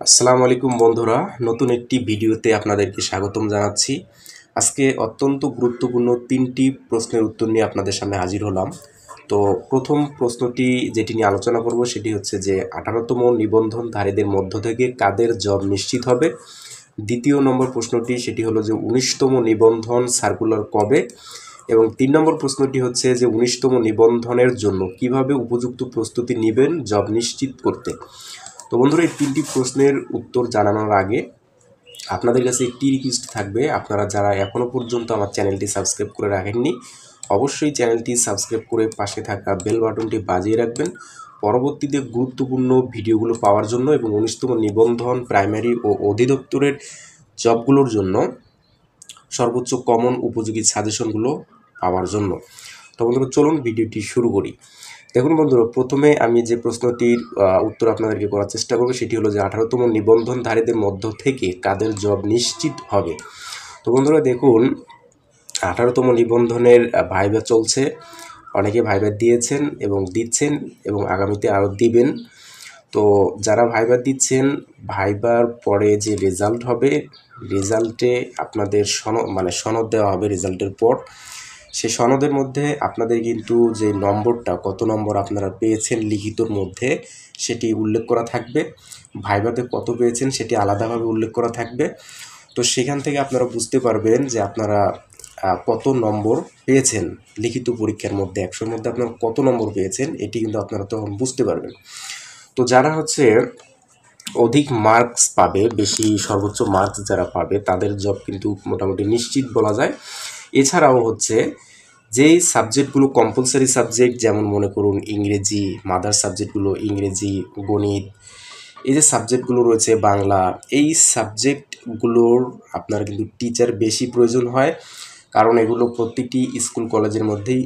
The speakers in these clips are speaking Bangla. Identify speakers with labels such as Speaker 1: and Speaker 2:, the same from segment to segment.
Speaker 1: আসসালামু আলাইকুম বন্ধুরা, নতুন একটি ভিডিওতে আপনাদেরকে স্বাগতম জানাচ্ছি। আজকে অত্যন্ত গুরুত্বপূর্ণ 3টি প্রশ্নের উত্তর নিয়ে আপনাদের সামনে হাজির হলাম। তো প্রথম প্রশ্নটি যেটি নিয়ে আলোচনা করব সেটি হচ্ছে যে 18তম নিবন্ধনধারীদের মধ্য থেকে কাদের জব নিশ্চিত হবে। দ্বিতীয় নম্বর প্রশ্নটি সেটি হলো যে 19তম নিবন্ধন সার্কুলার কবে, এবং 3 নম্বর প্রশ্নটি হচ্ছে যে 19তম নিবন্ধনের জন্য কিভাবে উপযুক্ত প্রস্তুতি নেবেন জব নিশ্চিত করতে। তো বন্ধুরা, এই 3টি প্রশ্নের উত্তর জানানোর আগে আপনাদের কাছে একটি রিকোয়েস্ট থাকবে, আপনারা যারা এখনও পর্যন্ত আমার চ্যানেলটি সাবস্ক্রাইব করে রাখেননি অবশ্যই চ্যানেলটি সাবস্ক্রাইব করে পাশে থাকা বেল বাটনটি বাজিয়ে রাখবেন পরবর্তীতে গুরুত্বপূর্ণ ভিডিওগুলো পাওয়ার জন্য এবং 19তম নিবন্ধন প্রাইমারি ও অধিদপ্তরের জবগুলোর জন্য সর্বোচ্চ কমন উপযোগী সাজেশনগুলো পাওয়ার জন্য। তো বন্ধুরা, চলুন ভিডিওটি শুরু করি। দেখুন বন্ধুরা, প্রথমে আমি যে প্রশ্নটির উত্তর আপনাদেরকে করার চেষ্টা করব সেটি হলো যে 18তম নিবন্ধনধারীদের মধ্য থেকে কাদের জব নিশ্চিত হবে। তো বন্ধুরা দেখুন, 18তম নিবন্ধনের ভাইভা চলছে, অনেকে ভাইভা দিয়েছেন এবং দিচ্ছেন এবং আগামীতে আরও দিবেন। তো যারা ভাইভা দিচ্ছেন, ভাইবার পরে যে রেজাল্ট হবে, রেজাল্টে আপনাদের সনদ দেওয়া হবে রেজাল্টের পর। সেই সনদের মধ্যে আপনাদের কিন্তু যে নম্বরটা, কত নম্বর আপনারা পেয়েছেন লিখিতর মধ্যে সেটি উল্লেখ করা থাকবে, ভাইভাতে কত পেয়েছেন সেটি আলাদাভাবে উল্লেখ করা থাকবে। তো সেখান থেকে আপনারা বুঝতে পারবেন যে আপনারা কত নম্বর পেয়েছেন লিখিত পরীক্ষার মধ্যে, 100-র মধ্যে আপনারা কত নম্বর পেয়েছেন এটি কিন্তু আপনারা তখন বুঝতে পারবেন। তো যারা হচ্ছে অধিক মার্কস পাবে, বেশি সর্বোচ্চ মার্কস যারা পাবে তাদের জব কিন্তু মোটামুটি নিশ্চিত বলা যায়। এছাড়াও হচ্ছে যেই সাবজেক্টগুলো কম্পালসারি সাবজেক্ট, যেমন মনে করুন ইংরেজি, মাদার সাবজেক্টগুলো ইংরেজি, গণিত, এই যে সাবজেক্টগুলো রয়েছে, বাংলা, এই সাবজেক্টগুলোর আপনার কিন্তু টিচার বেশি প্রয়োজন হয়, কারণ এগুলো প্রতিটি স্কুল কলেজের মধ্যেই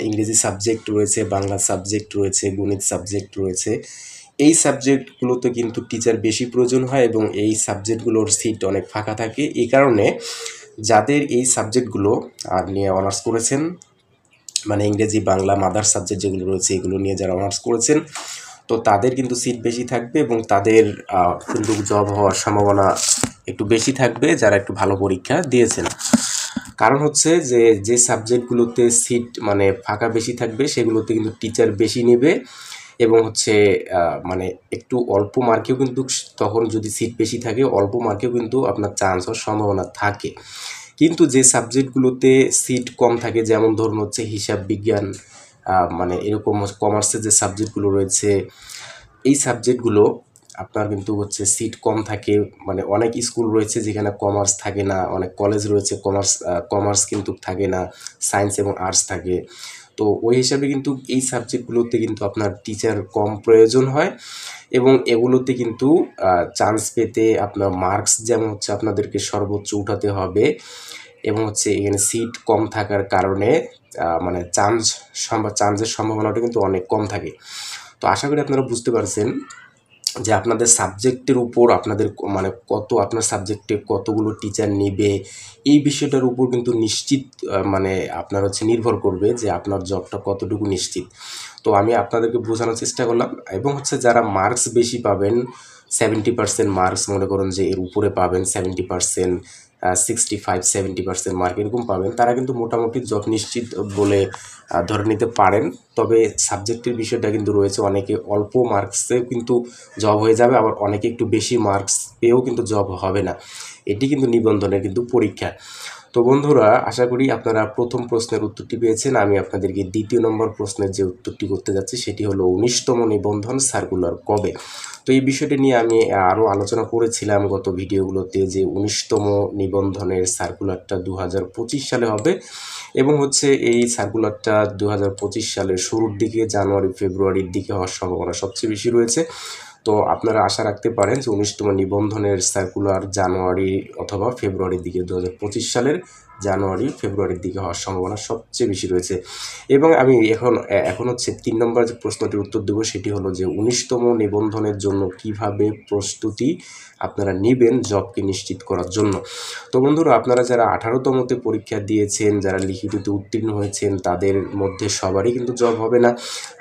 Speaker 1: ইংরেজি সাবজেক্ট রয়েছে, বাংলা সাবজেক্ট রয়েছে, গণিত সাবজেক্ট রয়েছে। এই সাবজেক্টগুলোতে কিন্তু টিচার বেশি প্রয়োজন হয় এবং এই সাবজেক্টগুলোর সিট অনেক ফাঁকা থাকে। এই কারণে যাদের এই সাবজেক্টগুলো নিয়ে অনার্স করেছেন, ইংরেজি, বাংলা, মাদার সাবজেক্ট যেগুলো রয়েছে এগুলো নিয়ে যারা অনার্স করেছেন, তো তাদের কিন্তু সিট বেশি থাকবে এবং তাদের কিন্তু জব হওয়ার সম্ভাবনা একটু বেশি থাকবে যারা একটু ভালো পরীক্ষা দিয়েছেন। কারণ হচ্ছে যে সাবজেক্টগুলোতে সিট ফাঁকা বেশি থাকবে সেগুলোতে কিন্তু টিচার বেশি নেবে এবং হচ্ছে একটু অল্প মার্কেও কিন্তু, তখন যদি সিট বেশি থাকে অল্প মার্কেও কিন্তু আপনার চান্স হওয়ার সম্ভাবনা থাকে। কিন্তু যে সাবজেক্টগুলোতে সিট কম থাকে, যেমন ধরুন হচ্ছে হিসাব বিজ্ঞান, এরকম কমার্সের যে সাবজেক্টগুলো রয়েছে, এই সাবজেক্টগুলো আপনার কিন্তু হচ্ছে সিট কম থাকে। অনেক স্কুল রয়েছে যেখানে কমার্স থাকে না, অনেক কলেজ রয়েছে কমার্স কিন্তু থাকে না, সায়েন্স এবং আর্টস থাকে। তো ওই হিসাবে কিন্তু এই সাবজেক্টগুলোতে কিন্তু আপনার টিচার কম প্রয়োজন হয় এবং এগুলোতে কিন্তু চান্স পেতে আপনার মার্কস যেমন হচ্ছে আপনাদেরকে সর্বোচ্চ উঠাতে হবে এবং হচ্ছে এখানে সিট কম থাকার কারণে চান্সের সম্ভাবনাটা কিন্তু অনেক কম থাকে। তো আশা করি আপনারা বুঝতে পারছেন যে আপনাদের সাবজেক্টের উপর আপনাদের আপনার সাবজেক্টে কতগুলো টিচার নেবে, এই বিষয়টার উপর কিন্তু নিশ্চিত আপনার হচ্ছে নির্ভর করবে যে আপনার জবটা কতটুকু নিশ্চিত। তো আমি আপনাদেরকে বোঝানোর চেষ্টা করলাম এবং হচ্ছে যারা মার্কস বেশি পাবেন, 70% মার্কস মনে করুন যে এর উপরে পাবেন, 70%, 65-70% মার্ক এরকম পাবেন, তারা কিন্তু মোটামুটি জব নিশ্চিত বলে ধরে নিতে পারেন। তবে সাবজেক্টের বিষয়টা কিন্তু রয়েছে, অনেকে অল্প মার্কসে কিন্তু জব হয়ে যাবে, আবার অনেকে একটু বেশি মার্কস পেয়েও কিন্তু জব হবে না। এটি কিন্তু নিবন্ধনের কিন্তু পরীক্ষা। তো বন্ধুরা, আশা করি আপনারা প্রথম প্রশ্নের উত্তরটি পেয়েছেন। আমি আপনাদেরকে দ্বিতীয় নম্বর প্রশ্নের যে উত্তরটি করতে যাচ্ছি সেটি হলো 19তম নিবন্ধন সার্কুলার কবে। তো এই বিষয়টি নিয়ে আমি আরও আলোচনা করেছিলাম গত ভিডিওগুলোতে যে 19তম নিবন্ধনের সার্কুলারটা 2025 সালে হবে এবং হচ্ছে এই সার্কুলারটা 2025 সালের শুরুর দিকে, জানুয়ারি-ফেব্রুয়ারির দিকে হওয়ার সম্ভাবনা সবচেয়ে বেশি রয়েছে। তো আপনারা আশা রাখতে পারেন যে 19তম নিবন্ধনের সার্কুলার জানুয়ারি অথবা ফেব্রুয়ারির দিকে 2025 সালের জানুয়ারি ফেব্রুয়ারির দিকে হওয়ার সম্ভাবনা সবচেয়ে বেশি রয়েছে। এবং আমি এখন হচ্ছে 3 নম্বর যে প্রশ্নটির উত্তর দেবো সেটি হলো যে 19তম নিবন্ধনের জন্য কিভাবে প্রস্তুতি আপনারা নেবেন জবকে নিশ্চিত করার জন্য। তো বন্ধুরা, আপনারা যারা 18তমতে পরীক্ষা দিয়েছেন, যারা লিখিততে উত্তীর্ণ হয়েছেন, তাদের মধ্যে সবারই কিন্তু জব হবে না।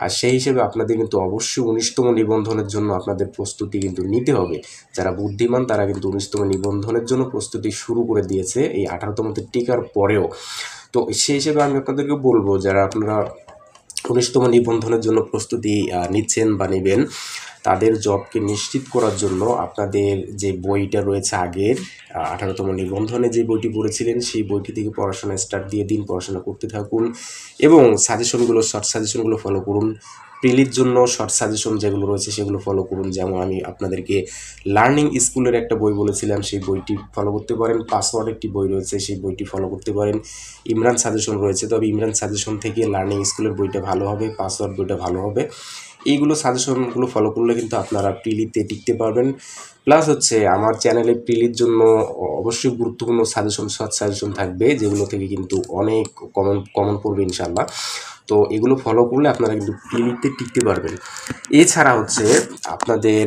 Speaker 1: আর সেই হিসেবে আপনাদের কিন্তু অবশ্যই 19তম নিবন্ধনের জন্য আপনাদের প্রস্তুতি কিন্তু নিতে হবে। যারা বুদ্ধিমান তারা কিন্তু 19তম নিবন্ধনের জন্য প্রস্তুতি শুরু করে দিয়েছে এই 18তমতে টিকার পরেও। তো সেই হিসেবে আমি আপনাদেরকে বলবো, যারা আপনারা 19তম নিবন্ধনের জন্য প্রস্তুতি নিচ্ছেন বা নেবেন, তাদের জবকে নিশ্চিত করার জন্য আপনাদের যে বইটা রয়েছে আগের 18তম নিবন্ধনে যে বইটি পড়েছিলেন সেই বইটি থেকে পড়াশোনা স্টার্ট দিয়ে দিন, পড়াশোনা করতে থাকুন এবং শর্ট সাজেশনগুলো ফলো করুন। প্রিলির জন্য শর্ট সাজেশন যেগুলো রয়েছে সেগুলো ফলো করুন। যেমন আমি আপনাদেরকে লার্নিং স্কুলের একটা বই বলেছিলাম, সেই বইটি ফলো করতে পারেন। পাসওয়ার্ড একটি বই রয়েছে, সেই বইটি ফলো করতে পারেন। ইমরান সাজেশন রয়েছে, তবে ইমরান সাজেশন থেকে লার্নিং স্কুলের বইটা ভালো হবে, পাসওয়ার্ড বইটা ভালো হবে। এইগুলো সাজেশনগুলো ফলো করলে কিন্তু আপনারা প্রিলিতে টিকতে পারবেন। প্লাস হচ্ছে আমার চ্যানেলে প্রিলির জন্য অবশ্যই গুরুত্বপূর্ণ শর্ট সাজেশন থাকবে, যেগুলো থেকে কিন্তু অনেক কমন পড়বে ইনশাল্লাহ। তো এগুলো ফলো করলে আপনারা কিন্তু প্রিলিতে টিকতে পারবেন। এছাড়া হচ্ছে আপনাদের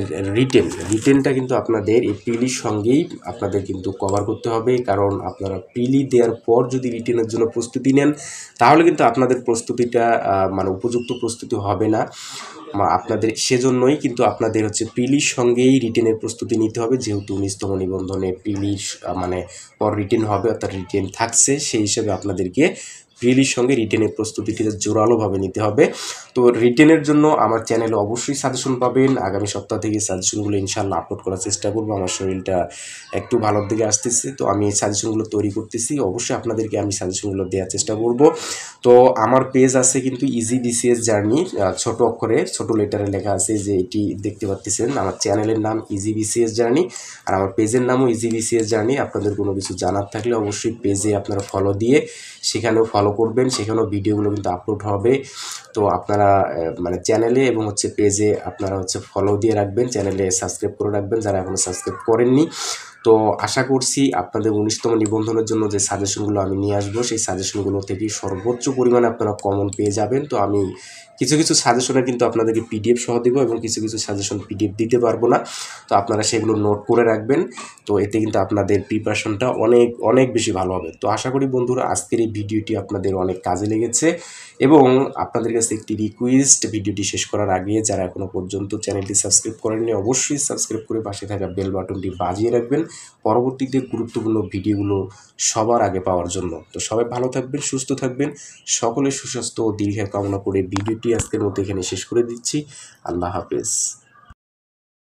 Speaker 1: রিটেনটা কিন্তু আপনাদের এই প্রিলির সঙ্গেই আপনাদের কিন্তু কভার করতে হবে, কারণ আপনারা প্রিলি দেওয়ার পর যদি রিটেনের জন্য প্রস্তুতি নেন তাহলে কিন্তু আপনাদের প্রস্তুতিটা মানে উপযুক্ত প্রস্তুতি হবে না। আপনাদের সেজন্যই কিন্তু আপনাদের হচ্ছে প্রিলির সঙ্গেই রিটেনের প্রস্তুতি নিতে হবে, যেহেতু 19তম নিবন্ধনে প্রিলির মানে পর রিটেন হবে, অর্থাৎ রিটেন থাকছে, সেই হিসেবে আপনাদেরকে প্রিলির সঙ্গে রিটেনের প্রস্তুতিটিতে জোরালোভাবে নিতে হবে। তো রিটেনের জন্য আমার চ্যানেলে অবশ্যই সাজেশন পাবেন। আগামী সপ্তাহ থেকে সাজেশনগুলো ইনশাল্লাহ আপলোড করার চেষ্টা করবো। আমার শরীরটা একটু ভালোর দিকে আসতেছে, তো আমি এই সাজেশনগুলো তৈরি করতেছি। অবশ্যই আপনাদেরকে আমি সাজেশনগুলো দেওয়ার চেষ্টা করব। তো আমার পেজ আছে কিন্তু ইজি বিসিএস জার্নি, ছোট অক্ষরে ছোট লেটারে লেখা আছে, যে এটি দেখতে পাচ্ছেন। আমার চ্যানেলের নাম ইজি বিসিএস জার্নি আর আমার পেজের নামও ইজি বিসিএস জার্নি। আপনাদের কোনো কিছু জানার থাকলে অবশ্যই পেজে আপনারা ফলো দিয়ে সেখানেও ফলো করবেন, সেখানেও ভিডিওগুলো কিন্তু আপলোড হবে। তো আপনারা মানে চ্যানেলে এবং হচ্ছে পেজে আপনারা হচ্ছে ফলো দিয়ে রাখবেন, চ্যানেলে সাবস্ক্রাইব করে রাখবেন যারা এখনও সাবস্ক্রাইব করেননি। তো আশা করছি আপনাদের 19তম নিবন্ধনের জন্য যে সাজেশনগুলো আমি নিয়ে আসবো সেই সাজেশনগুলো থেকে সর্বোচ্চ পরিমাণে আপনারা কমন পেয়ে যাবেন। তো আমি কিছু কিছু সাজেশনের কিন্তু আপনাদেরকে পিডিএফ সহ দেবো এবং কিছু কিছু সাজেশন পিডিএফ দিতে পারবো না, তো আপনারা সেগুলো নোট করে রাখবেন। তো এতে কিন্তু আপনাদের প্রিপারেশনটা অনেক অনেক বেশি ভালো হবে। তো আশা করি বন্ধুরা আজকের এই ভিডিওটি আপনাদের অনেক কাজে লেগেছে এবং আপনাদের কাছে একটি রিকোয়েস্ট, ভিডিওটি শেষ করার আগে যারা এখনও পর্যন্ত চ্যানেলটি সাবস্ক্রাইব করেননি অবশ্যই সাবস্ক্রাইব করে পাশে থাকা বেল বাটনটি বাজিয়ে রাখবেন পরবর্তীতে গুরুত্বপূর্ণ ভিডিওগুলো সবার আগে পাওয়ার জন্য। তো সবাই ভালো থাকবেন, সুস্থ থাকবেন, সকলের সুস্বাস্থ্য ও দীর্ঘায়ু কামনা করে ভিডিওটি আজকের মতো এখানে শেষ করে দিচ্ছি। আল্লাহ হাফেজ।